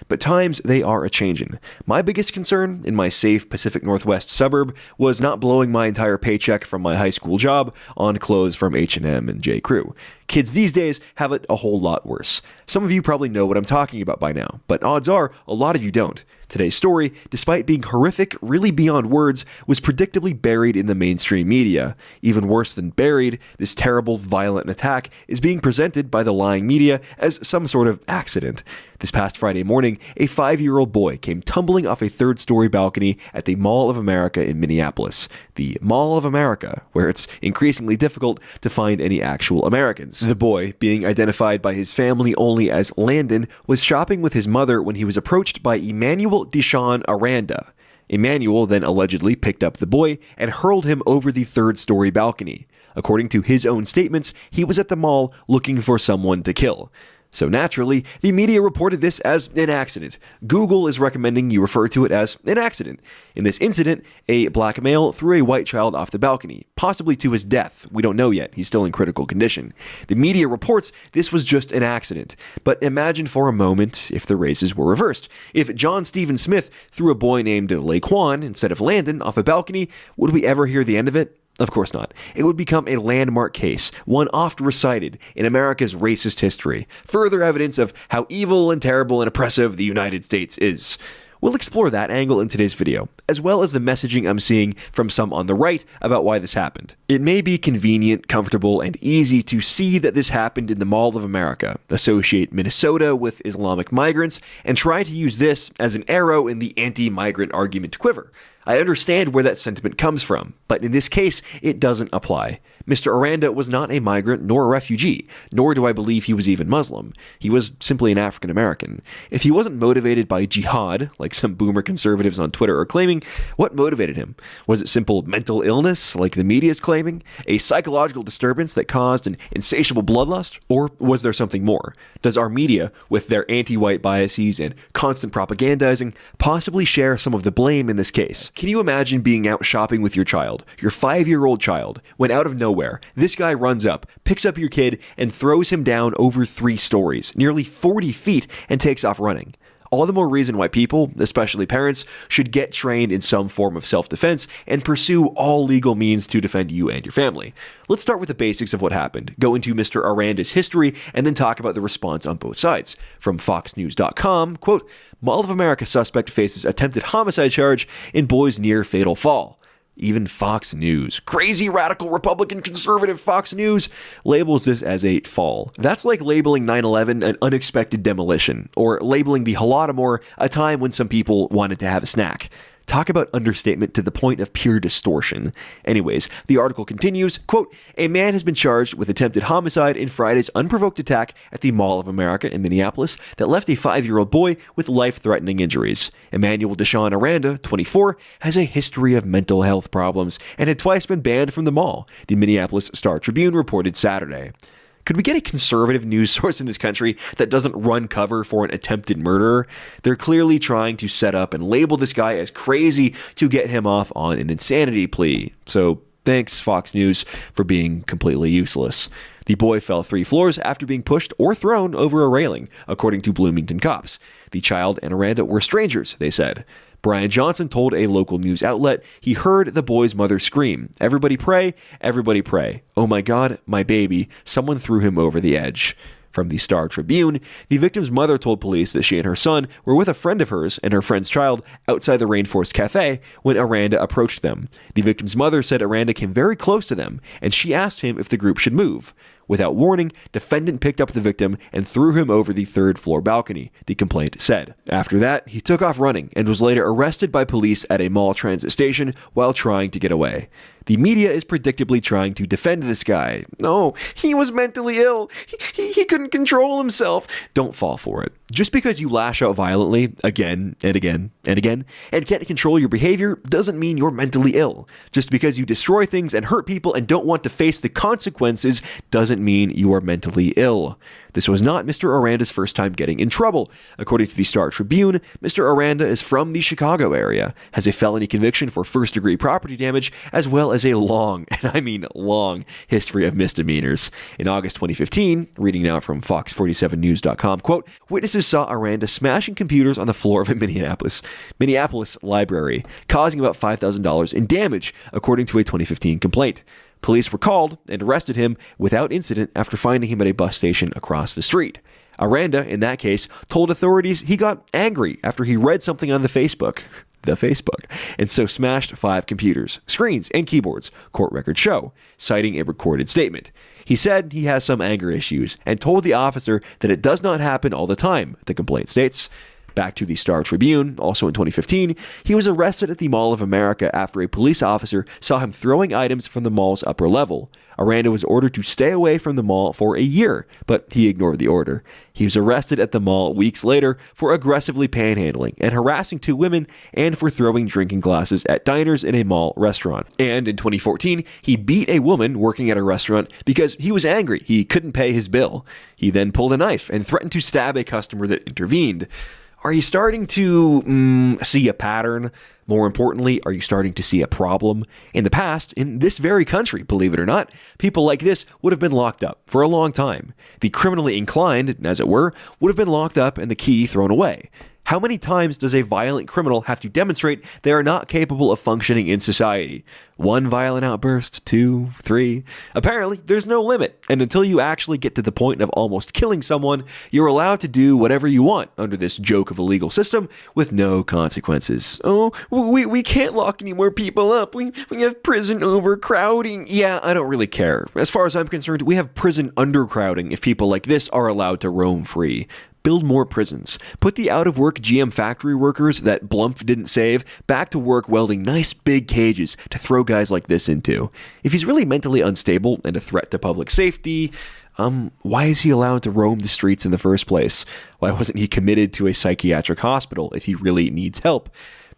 But times, they are a-changin'. My biggest concern in my safe Pacific Northwest suburb was not blowing my entire paycheck from my high school job on clothes from H&M and J. Crew. Kids these days have it a whole lot worse. Some of you probably know what I'm talking about by now, but odds are a lot of you don't. Today's story, despite being horrific, really beyond words, was predictably buried in the mainstream media. Even worse than buried, this terrible, violent attack is being presented by the lying media as some sort of accident. This past Friday morning, a 5-year-old boy came tumbling off a third-story balcony at the Mall of America in Minneapolis. The Mall of America, where it's increasingly difficult to find any actual Americans. The boy, being identified by his family only as Landon, was shopping with his mother when he was approached by Emmanuel Deshawn Aranda. Emmanuel then allegedly picked up the boy and hurled him over the third-story balcony. According to his own statements, he was at the mall looking for someone to kill. So naturally, the media reported this as an accident. Google is recommending you refer to it as an accident. In this incident, a black male threw a white child off the balcony, possibly to his death. We don't know yet. He's still in critical condition. The media reports this was just an accident. But imagine for a moment if the races were reversed. If John Stephen Smith threw a boy named Laquan instead of Landon off a balcony, would we ever hear the end of it? Of course not. It would become a landmark case, one oft recited in America's racist history. Further evidence of how evil and terrible and oppressive the United States is. We'll explore that angle in today's video, as well as the messaging I'm seeing from some on the right about why this happened. It may be convenient, comfortable, and easy to see that this happened in the Mall of America, associate Minnesota with Islamic migrants, and try to use this as an arrow in the anti-migrant argument quiver. I understand where that sentiment comes from, but in this case, it doesn't apply. Mr. Aranda was not a migrant nor a refugee, nor do I believe he was even Muslim. He was simply an African American. If he wasn't motivated by jihad, like some boomer conservatives on Twitter are claiming, what motivated him? Was it simple mental illness, like the media is claiming? A psychological disturbance that caused an insatiable bloodlust? Or was there something more? Does our media, with their anti-white biases and constant propagandizing, possibly share some of the blame in this case? Can you imagine being out shopping with your child, your 5-year-old child, when out of nowhere, this guy runs up, picks up your kid, and throws him down over 3 stories, nearly 40 feet, and takes off running? All the more reason why people, especially parents, should get trained in some form of self-defense and pursue all legal means to defend you and your family. Let's start with the basics of what happened, go into Mr. Aranda's history, and then talk about the response on both sides. From FoxNews.com, quote, Mall of America suspect faces attempted homicide charge in boy's near fatal fall. Even Fox News, crazy radical Republican conservative Fox News, labels this as a fall. That's like labeling 9/11 an unexpected demolition, or labeling the Holodomor a time when some people wanted to have a snack. Talk about understatement to the point of pure distortion. Anyways, the article continues, quote, a man has been charged with attempted homicide in Friday's unprovoked attack at the Mall of America in Minneapolis that left a 5-year-old boy with life-threatening injuries. Emmanuel Deshawn Aranda, 24, has a history of mental health problems and had twice been banned from the mall, the Minneapolis Star-Tribune reported Saturday. Could we get a conservative news source in this country that doesn't run cover for an attempted murderer? They're clearly trying to set up and label this guy as crazy to get him off on an insanity plea. So thanks, Fox News, for being completely useless. The boy fell 3 floors after being pushed or thrown over a railing, according to Bloomington cops. The child and Aranda were strangers, they said. Brian Johnson told a local news outlet he heard the boy's mother scream, everybody pray, oh my God, my baby, someone threw him over the edge. From the Star-Tribune, the victim's mother told police that she and her son were with a friend of hers and her friend's child outside the Rainforest Cafe when Aranda approached them. The victim's mother said Aranda came very close to them, and she asked him if the group should move. Without warning, defendant picked up the victim and threw him over the 3rd-floor balcony, the complaint said. After that, he took off running and was later arrested by police at a mall transit station while trying to get away. The media is predictably trying to defend this guy. No, he was mentally ill. He couldn't control himself. Don't fall for it. Just because you lash out violently again and again and again and can't control your behavior doesn't mean you're mentally ill. Just because you destroy things and hurt people and don't want to face the consequences doesn't mean you are mentally ill. This was not Mr. Aranda's first time getting in trouble. According to the Star-Tribune, Mr. Aranda is from the Chicago area, has a felony conviction for first-degree property damage, as well as a long, and I mean long, history of misdemeanors. In August 2015, reading now from Fox47News.com, quote, witnesses Witnesses saw Aranda smashing computers on the floor of a Minneapolis library, causing about $5,000 in damage, according to a 2015 complaint. Police were called and arrested him without incident after finding him at a bus station across the street. Aranda, in that case, told authorities he got angry after he read something on the Facebook, and so smashed 5 computers, screens, and keyboards, court records show, citing a recorded statement. He said he has some anger issues and told the officer that it does not happen all the time, the complaint states. Back to the Star Tribune, also in 2015, he was arrested at the Mall of America after a police officer saw him throwing items from the mall's upper level. Aranda was ordered to stay away from the mall for a year, but he ignored the order. He was arrested at the mall weeks later for aggressively panhandling and harassing 2 women and for throwing drinking glasses at diners in a mall restaurant. And in 2014, he beat a woman working at a restaurant because he was angry he couldn't pay his bill. He then pulled a knife and threatened to stab a customer that intervened. Are you starting to see a pattern? More importantly, are you starting to see a problem? In the past, in this very country, believe it or not, people like this would have been locked up for a long time. The criminally inclined, as it were, would have been locked up and the key thrown away. How many times does a violent criminal have to demonstrate they are not capable of functioning in society? 1 violent outburst, 2, 3. Apparently, there's no limit, and until you actually get to the point of almost killing someone, you're allowed to do whatever you want under this joke of a legal system with no consequences. Oh, we can't lock any more people up. We have prison overcrowding. Yeah, I don't really care. As far as I'm concerned, we have prison undercrowding if people like this are allowed to roam free. Build more prisons. Put the out-of-work GM factory workers that Blumpf didn't save back to work welding nice big cages to throw guys like this into. If he's really mentally unstable and a threat to public safety, why is he allowed to roam the streets in the first place? Why wasn't he committed to a psychiatric hospital if he really needs help?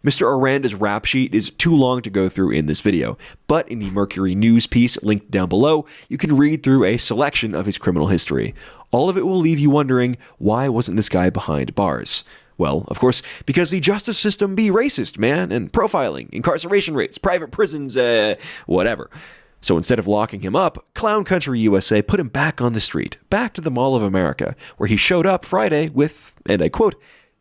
Mr. Aranda's rap sheet is too long to go through in this video, but in the Mercury News piece linked down below, you can read through a selection of his criminal history. All of it will leave you wondering, why wasn't this guy behind bars? Well, of course, because the justice system be racist, man, and profiling, incarceration rates, private prisons, whatever. So instead of locking him up, Clown Country USA put him back on the street, back to the Mall of America, where he showed up Friday with, and I quote,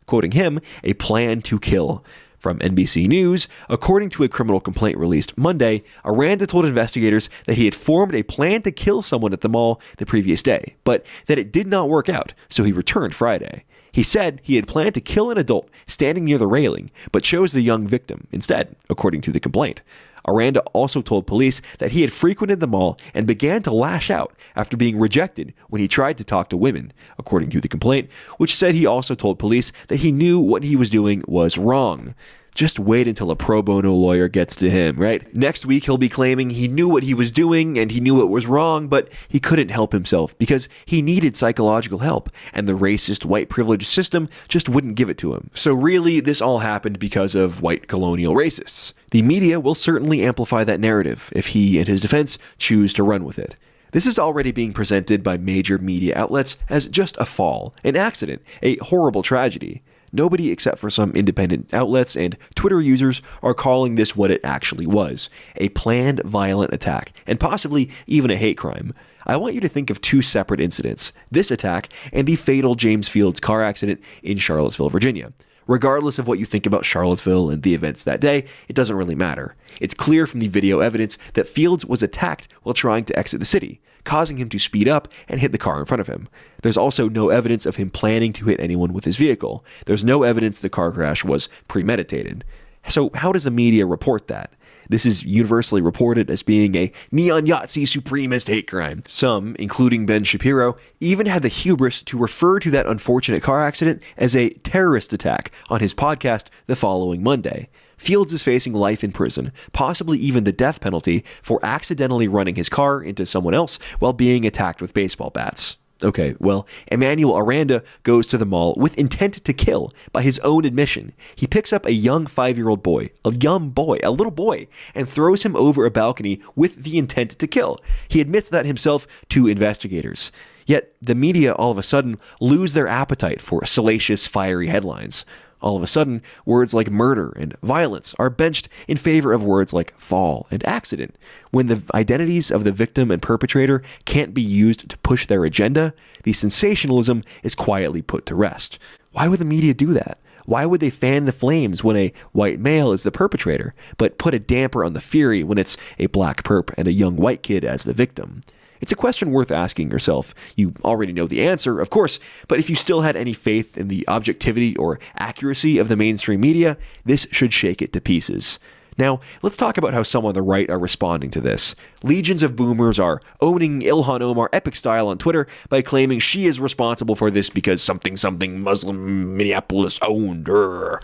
quoting him, a plan to kill. From NBC News, according to a criminal complaint released Monday, Aranda told investigators that he had formed a plan to kill someone at the mall the previous day, but that it did not work out, so he returned Friday. He said he had planned to kill an adult standing near the railing, but chose the young victim instead, according to the complaint. Aranda also told police that he had frequented the mall and began to lash out after being rejected when he tried to talk to women, according to the complaint, which said he also told police that he knew what he was doing was wrong. Just wait until a pro bono lawyer gets to him, right? Next week, he'll be claiming he knew what he was doing and he knew it was wrong, but he couldn't help himself because he needed psychological help, and the racist white privilege system just wouldn't give it to him. So really, this all happened because of white colonial racists. The media will certainly amplify that narrative if he and his defense choose to run with it. This is already being presented by major media outlets as just a fall, an accident, a horrible tragedy. Nobody except for some independent outlets and Twitter users are calling this what it actually was, a planned violent attack, and possibly even a hate crime. I want you to think of 2 separate incidents, this attack and the fatal James Fields car accident in Charlottesville, Virginia. Regardless of what you think about Charlottesville and the events that day, it doesn't really matter. It's clear from the video evidence that Fields was attacked while trying to exit the city, causing him to speed up and hit the car in front of him. There's also no evidence of him planning to hit anyone with his vehicle. There's no evidence the car crash was premeditated. So how does the media report that? This is universally reported as being a neon-Yahtzee supremacist hate crime. Some, including Ben Shapiro, even had the hubris to refer to that unfortunate car accident as a terrorist attack on his podcast the following Monday. Fields is facing life in prison, possibly even the death penalty, for accidentally running his car into someone else while being attacked with baseball bats. Okay, well, Emmanuel Aranda goes to the mall with intent to kill by his own admission. He picks up a young 5-year-old boy, a little boy, and throws him over a balcony with the intent to kill. He admits that himself to investigators. Yet, the media all of a sudden lose their appetite for salacious, fiery headlines. All of a sudden, words like murder and violence are benched in favor of words like fall and accident. When the identities of the victim and perpetrator can't be used to push their agenda, the sensationalism is quietly put to rest. Why would the media do that? Why would they fan the flames when a white male is the perpetrator, but put a damper on the fury when it's a black perp and a young white kid as the victim? It's a question worth asking yourself. You already know the answer, of course, but if you still had any faith in the objectivity or accuracy of the mainstream media, this should shake it to pieces. Now, let's talk about how some on the right are responding to this. Legions of boomers are owning Ilhan Omar epic style on Twitter by claiming she is responsible for this because something Muslim Minneapolis owned her.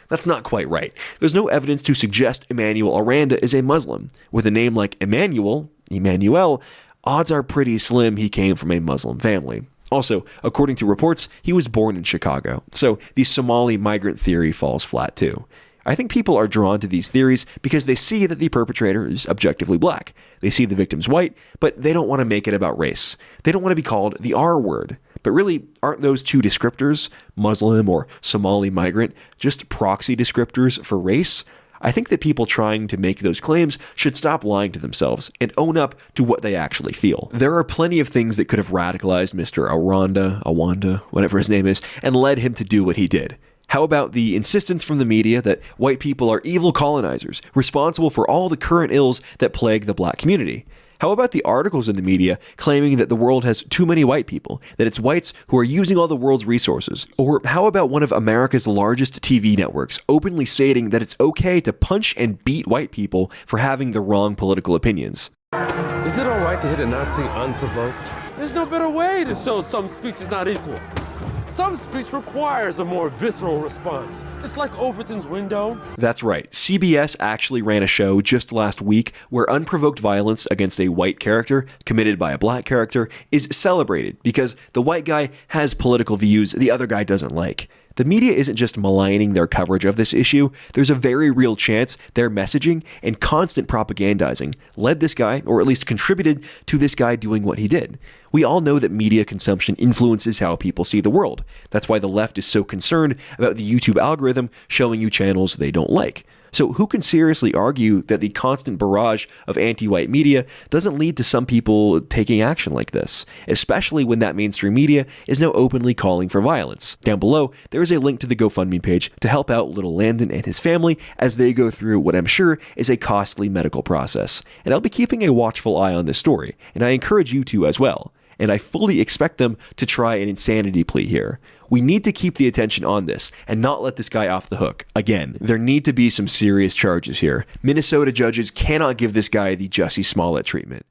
That's not quite right. There's no evidence to suggest Emmanuel Aranda is a Muslim. With a name like Emmanuel, odds are pretty slim he came from a Muslim family. Also, according to reports, he was born in Chicago, so the Somali migrant theory falls flat too. I think people are drawn to these theories because they see that the perpetrator is objectively black. They see the victim's white, but they don't want to make it about race. They don't want to be called the R word. But really, aren't those two descriptors, Muslim or Somali migrant, just proxy descriptors for race? I think that people trying to make those claims should stop lying to themselves and own up to what they actually feel. There are plenty of things that could have radicalized Mr. Awanda, whatever his name is, and led him to do what he did. How about the insistence from the media that white people are evil colonizers, responsible for all the current ills that plague the black community? How about the articles in the media claiming that the world has too many white people, that it's whites who are using all the world's resources? Or how about one of America's largest TV networks openly stating that it's okay to punch and beat white people for having the wrong political opinions? Is it all right to hit a Nazi unprovoked? There's no better way to show some speech is not equal. Some speech requires a more visceral response. It's like Overton's window. That's right. CBS actually ran a show just last week where unprovoked violence against a white character committed by a black character is celebrated because the white guy has political views the other guy doesn't like. The media isn't just maligning their coverage of this issue. There's a very real chance their messaging and constant propagandizing led this guy, or at least contributed to this guy doing what he did. We all know that media consumption influences how people see the world. That's why the left is so concerned about the YouTube algorithm showing you channels they don't like. So who can seriously argue that the constant barrage of anti-white media doesn't lead to some people taking action like this, especially when that mainstream media is now openly calling for violence? Down below, there is a link to the GoFundMe page to help out little Landon and his family as they go through what I'm sure is a costly medical process. And I'll be keeping a watchful eye on this story, and I encourage you to as well. And I fully expect them to try an insanity plea here. We need to keep the attention on this and not let this guy off the hook. Again, there need to be some serious charges here. Minnesota judges cannot give this guy the Jussie Smollett treatment.